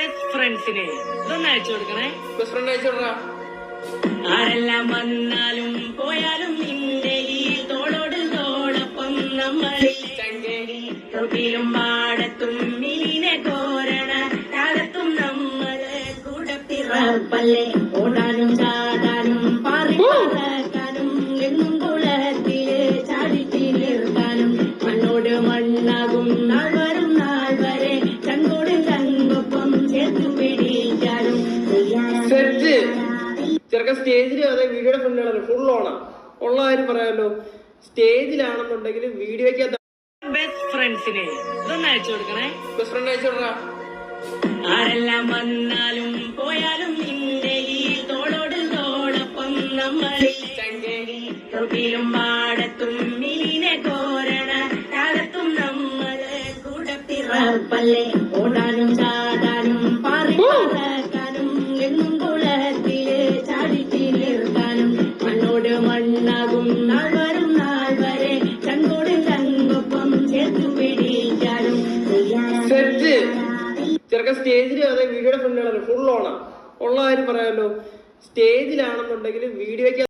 Best ഫ്രണ്ട്സിനെ ഇതൊന്ന് അയച്ചു കൊടുക്കണേ. ബെസ്റ്റ് ഫ്രണ്ട് അയച്ചു കൊടുക്കാം. ആരെല്ലാം വന്നാലും പോയാലും നിന്റെ ഈ തോളോട് തോളൊപ്പം നമ്മളിലും പാടത്തും മീനെ കോരണ കാലത്തും നമ്മള് കൂടെ പിറപ്പല്ലേ. ഓടാനും ചാടാനും പാറി പറക്കാനും എന്നും കുളത്തില് ചാടിത്തി നിർത്താനും മണ്ണോട് മണ്ണാകും നാൾ വരും നാൾ വരെ ചങ്കോട് ചങ്കൊപ്പം ചേർത്ത് പിടിക്കാനും. ചെറുക്കൻ സ്റ്റേജിലും അതെ വീഡിയോയുടെ ഫ്രണ്ടിലാണ് ഫുൾ ഓണാ. ഉള്ള കാര്യം പറയാമല്ലോ, സ്റ്റേജിലാണെന്നുണ്ടെങ്കിൽ വീഡിയോയ്ക്കകത്ത് ബെസ്റ്റ് ഫ്രണ്ട്സിനെ ഇതൊന്ന് അയച്ചു കൊടുക്കണേ. ബെസ്റ്റ് ഫ്രണ്ട് അയച്ചു കൊടുക്കാം. ആരെല്ലാം വന്നാലും പോയാലും നിന്റെ ഈ തോളോട് തോളൊപ്പം നമ്മളിലും പാടത്തും മീനെ കോരണ കാലത്തും നമ്മള് കൂടെ പിറപ്പല്ലേ. ഓടാനും ചാടാനും പാറി പറക്കാനും എന്നും കുളത്തില് ചാടിത്തി നിർത്താനും മണ്ണോട് മണ്ണാകും നാൾ വരും നാൾ വരെ ചങ്കോട് ചങ്കൊപ്പം ചേർത്ത് പിടിക്കാനും. ചെറുക്കൻ സ്റ്റേജിലും അതെ വീഡിയോയുടെ ഫ്രണ്ടിലാണ് ഫുൾ ഓണാ. ഉള്ള കാര്യം പറയാമല്ലോ, സ്റ്റേജിലാണെന്നുണ്ടെങ്കിൽ വീഡിയോയ്ക്ക്